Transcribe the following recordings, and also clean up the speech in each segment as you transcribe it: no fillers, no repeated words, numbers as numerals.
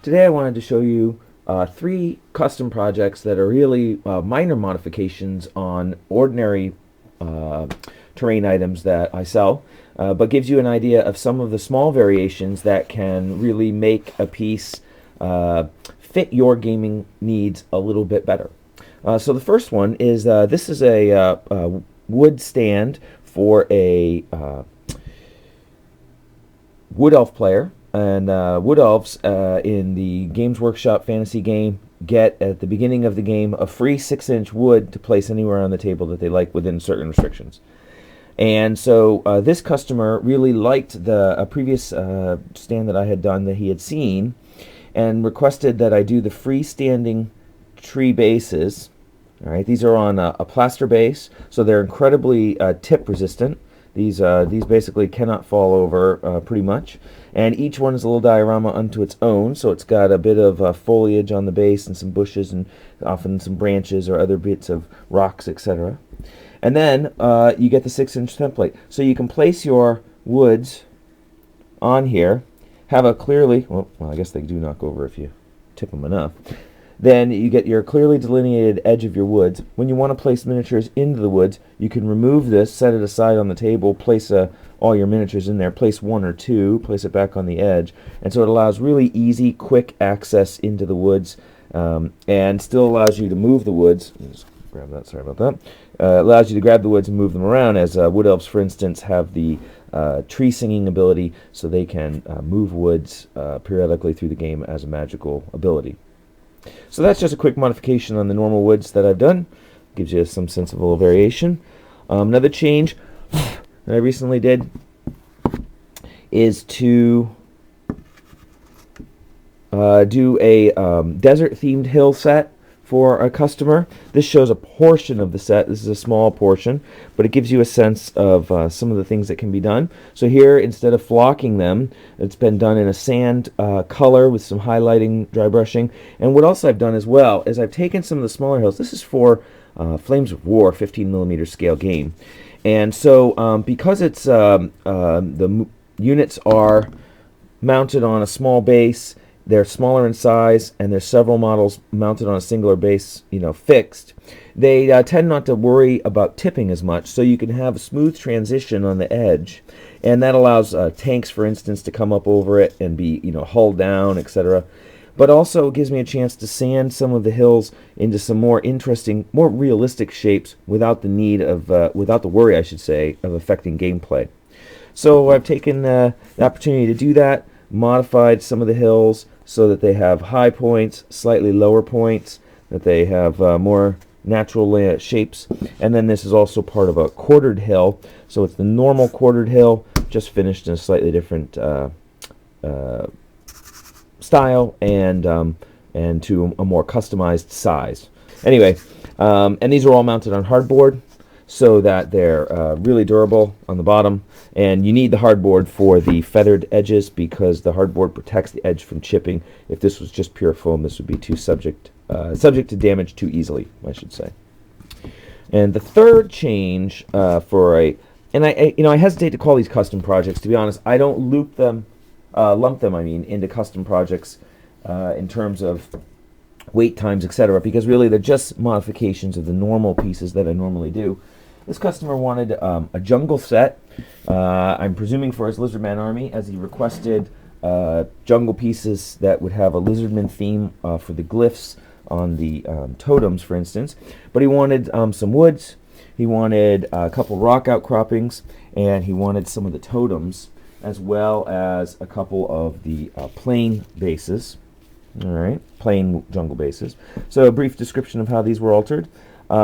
Today I wanted to show you three custom projects that are really minor modifications on ordinary uh, terrain items that I sell, but gives you an idea of some of the small variations that can really make a piece fit your gaming needs a little bit better. So the first one is this is a wood stand for a Wood Elf player, and Wood Elves in the Games Workshop fantasy game get at the beginning of the game a free 6-inch wood to place anywhere on the table that they like within certain restrictions. And so this customer really liked a previous stand that I had done that he had seen, and requested that I do the freestanding tree bases. All right, these are on a plaster base, so they're incredibly tip resistant. These basically cannot fall over pretty much, and each one is a little diorama unto its own. So it's got a bit of foliage on the base and some bushes and often some branches or other bits of rocks, etc. And then you get the 6-inch template, so you can place your woods on here. Have a clearly well, I guess they do knock over if you tip them enough. Then you get your clearly delineated edge of your woods. When you want to place miniatures into the woods, you can remove this, set it aside on the table, place all your miniatures in there, place one or two, place it back on the edge, and so it allows really easy, quick access into the woods, and still allows you to move the woods. Just grab that, sorry about that. Allows you to grab the woods and move them around, as Wood Elves, for instance, have the tree singing ability, so they can move woods periodically through the game as a magical ability. So that's just a quick modification on the normal woods that I've done. Gives you some sense of a little variation. Another change that I recently did is to do a desert-themed hill set for a customer. This shows a portion of the set. This is a small portion, but it gives you a sense of some of the things that can be done. So here, instead of flocking them, it's been done in a sand color with some highlighting, dry brushing. And what else I've done as well is I've taken some of the smaller hills. This is for Flames of War 15mm scale game. And so because it's the units are mounted on a small base, they're smaller in size, and there's several models mounted on a singular base, fixed. They tend not to worry about tipping as much, so you can have a smooth transition on the edge, and that allows tanks, for instance, to come up over it and be, hulled down, etc. But also gives me a chance to sand some of the hills into some more interesting, more realistic shapes without the need of, without the worry, I should say, of affecting gameplay. So I've taken the opportunity to do that, modified some of the hills so that they have high points, slightly lower points, that they have more natural shapes. And then this is also part of a quartered hill, so it's the normal quartered hill, just finished in a slightly different style and to a more customized size. Anyway, and these are all mounted on hardboard, so that they're really durable on the bottom, and you need the hardboard for the feathered edges because the hardboard protects the edge from chipping. If this was just pure foam, this would be too subject to damage too easily, I should say. And the third change and I hesitate to call these custom projects. To be honest, I don't lump them into custom projects in terms of wait times, etc., because really they're just modifications of the normal pieces that I normally do. This customer wanted a jungle set, I'm presuming for his Lizardman army, as he requested jungle pieces that would have a Lizardman theme for the glyphs on the totems, for instance. But he wanted some woods, he wanted a couple rock outcroppings, and he wanted some of the totems, as well as a couple of the plain bases. All right, plain jungle bases. So a brief description of how these were altered.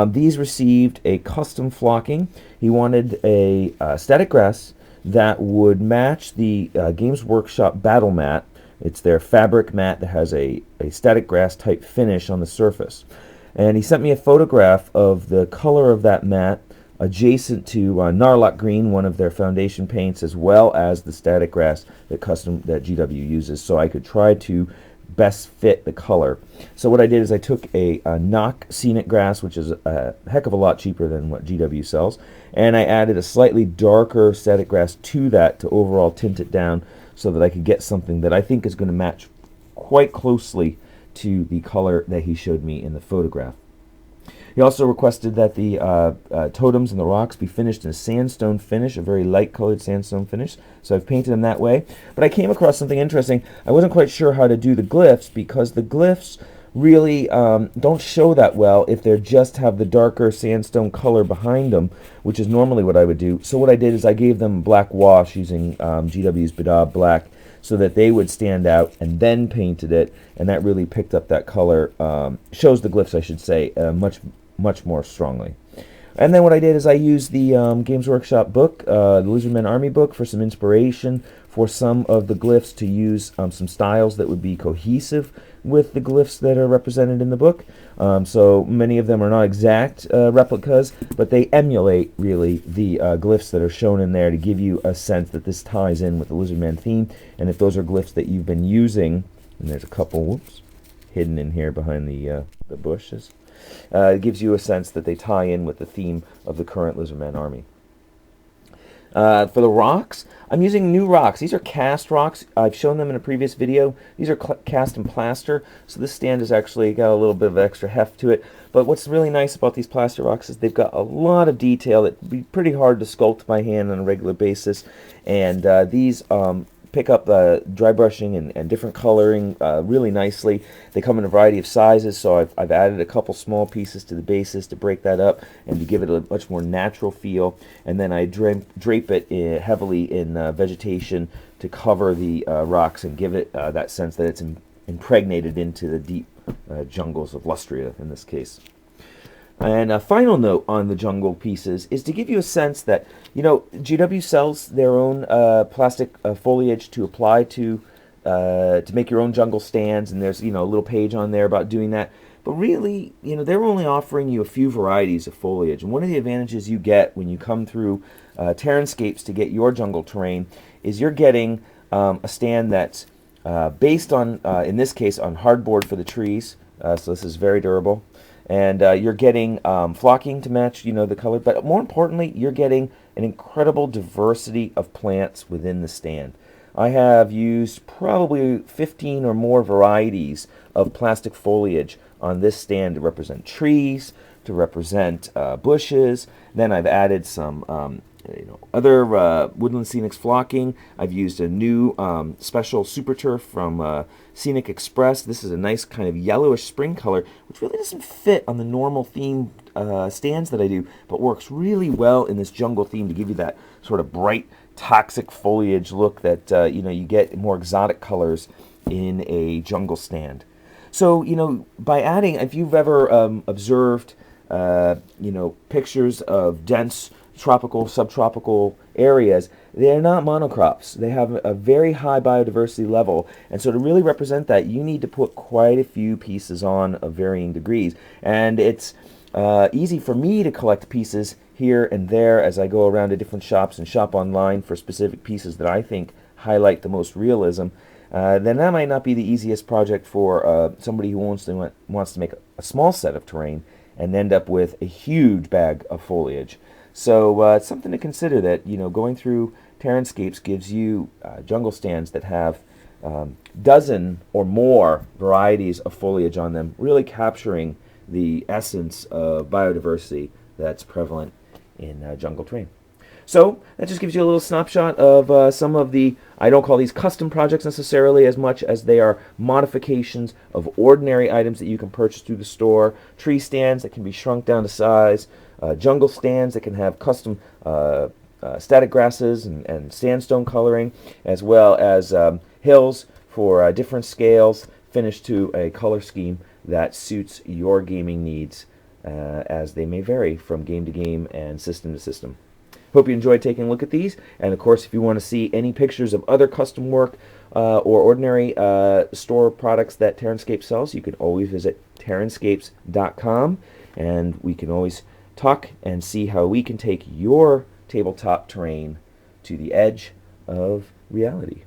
These received a custom flocking. He wanted a static grass that would match the Games Workshop battle mat. It's their fabric mat that has a static grass type finish on the surface. And he sent me a photograph of the color of that mat adjacent to Narlock Green, one of their foundation paints, as well as the static grass that GW uses, so I could try to best fit the color. So what I did is I took a Nock Scenic Grass, which is a heck of a lot cheaper than what GW sells, and I added a slightly darker static grass to that to overall tint it down so that I could get something that I think is going to match quite closely to the color that he showed me in the photograph. He also requested that the totems and the rocks be finished in a sandstone finish, a very light colored sandstone finish. So I've painted them that way. But I came across something interesting. I wasn't quite sure how to do the glyphs because the glyphs really don't show that well if they just have the darker sandstone color behind them, which is normally what I would do. So what I did is I gave them black wash using GW's Bedaub Black so that they would stand out, and then painted it, and that really picked up that color, shows the glyphs, I should say, much more strongly. And then what I did is I used the Games Workshop book, the Lizardmen Army book, for some inspiration for some of the glyphs, to use some styles that would be cohesive with the glyphs that are represented in the book. So many of them are not exact replicas, but they emulate really the glyphs that are shown in there to give you a sense that this ties in with the Lizardman theme. And if those are glyphs that you've been using, and there's a couple, whoops, hidden in here behind the bushes, it gives you a sense that they tie in with the theme of the current Lizardman army. For the rocks, I'm using new rocks. These are cast rocks. I've shown them in a previous video. These are cast in plaster, so this stand has actually got a little bit of extra heft to it. But what's really nice about these plaster rocks is they've got a lot of detail that would be pretty hard to sculpt by hand on a regular basis. And these pick up dry brushing and different coloring really nicely. They come in a variety of sizes, so I've added a couple small pieces to the bases to break that up and to give it a much more natural feel. And then I drape it heavily in vegetation to cover the rocks and give it that sense that it's impregnated into the deep jungles of Lustria in this case. And a final note on the jungle pieces is to give you a sense that, you know, GW sells their own plastic foliage to apply to make your own jungle stands, and there's, you know, a little page on there about doing that. But really, you know, they're only offering you a few varieties of foliage. And one of the advantages you get when you come through TerranScapes to get your jungle terrain is you're getting a stand that's based on, in this case, on hardboard for the trees. So this is very durable. And you're getting flocking to match, you know, the color. But more importantly, you're getting an incredible diversity of plants within the stand. I have used probably 15 or more varieties of plastic foliage on this stand to represent trees, to represent bushes. Then I've added some other Woodland Scenics flocking. I've used a new special super turf from Scenic Express. This is a nice kind of yellowish spring color, which really doesn't fit on the normal theme stands that I do, but works really well in this jungle theme to give you that sort of bright, toxic foliage look that you get more exotic colors in a jungle stand. So, you know, by adding, if you've ever observed, pictures of dense tropical, subtropical areas, they're not monocrops. They have a very high biodiversity level, and so to really represent that, you need to put quite a few pieces on of varying degrees. And it's easy for me to collect pieces here and there as I go around to different shops and shop online for specific pieces that I think highlight the most realism. Then that might not be the easiest project for somebody who wants to make a small set of terrain and end up with a huge bag of foliage. So it's something to consider that, you know, going through TerranScapes gives you jungle stands that have dozen or more varieties of foliage on them, really capturing the essence of biodiversity that's prevalent in jungle terrain. So that just gives you a little snapshot of some of the, I don't call these custom projects necessarily as much as they are modifications of ordinary items that you can purchase through the store, tree stands that can be shrunk down to size, jungle stands that can have custom static grasses and sandstone coloring, as well as hills for different scales, finished to a color scheme that suits your gaming needs, as they may vary from game to game and system to system. Hope you enjoyed taking a look at these, and of course if you want to see any pictures of other custom work or ordinary store products that TerranScapes sells, you can always visit TerranScapes.com, and we can always talk and see how we can take your tabletop terrain to the edge of reality.